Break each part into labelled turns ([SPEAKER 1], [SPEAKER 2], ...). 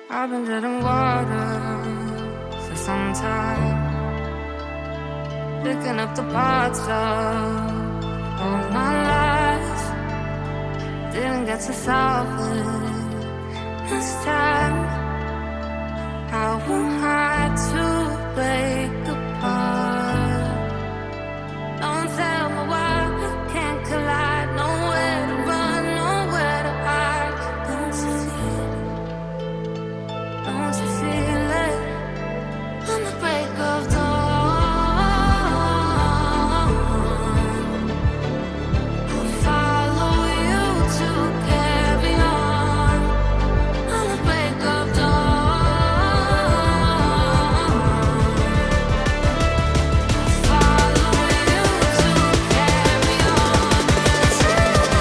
[SPEAKER 1] I've been treading water for some time, picking up the parts of all my lies. Didn't get to solve it this time. How am I to break apart? Don't tell me why we can't collide. Nowhere to run, nowhere to hide. Don't you feel it? Don't you feel it? On the break of dawn, I'll follow you to carry on. On the break of dawn, I'll follow you to carry on. Till the break of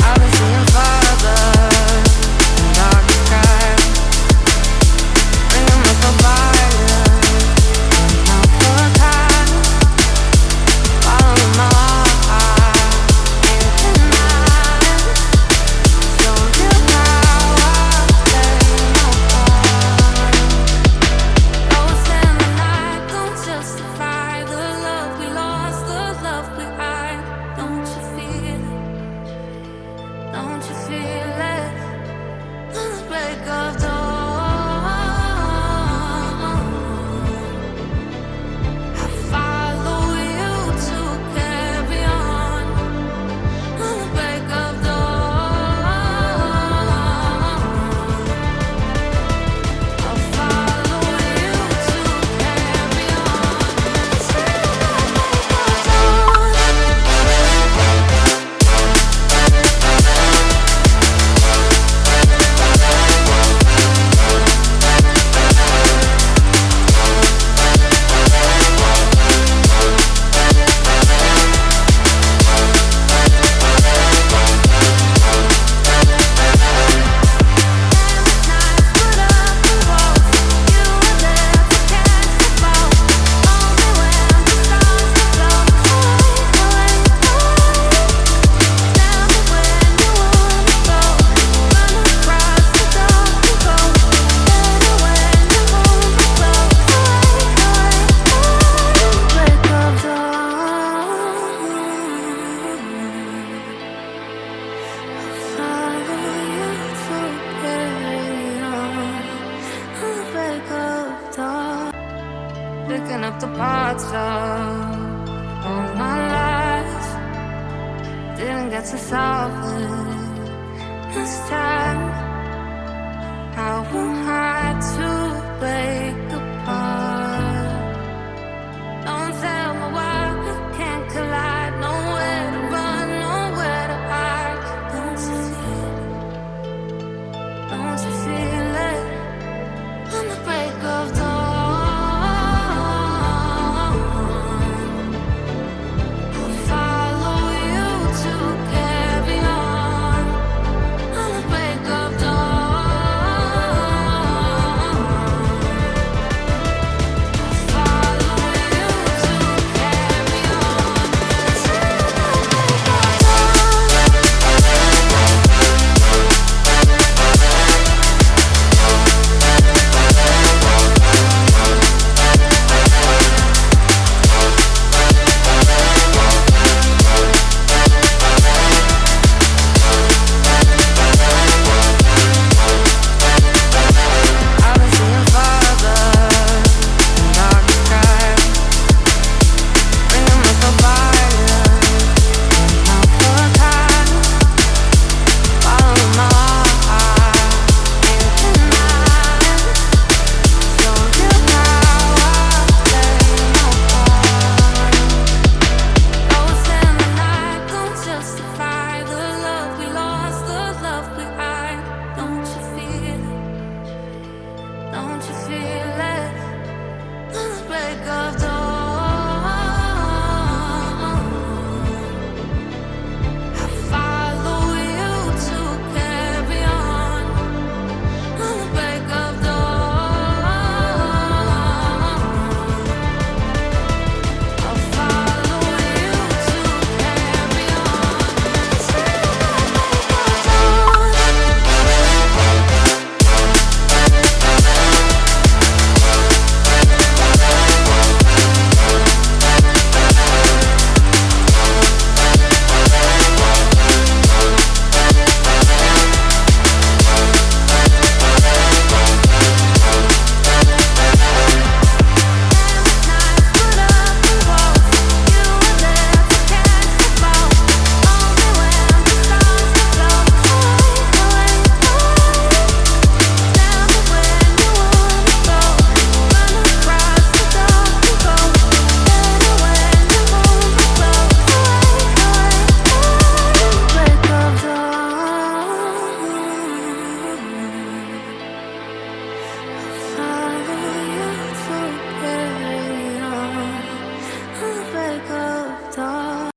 [SPEAKER 1] I've been seeing farther in darker skies, bringing up the fire, not for time. Following my heart, can't deny. Show you how I play my part. Ghosts in the night don't justify the love we lost, the love we hide. Don't you feel it? Don't you feel it? On the break of dawn, I follow you to carry on. On the break of dawn, I'll follow you to carry on. Till the break of dawn. Picking up the parts of all my lies. Didn't get to solve it this time. How am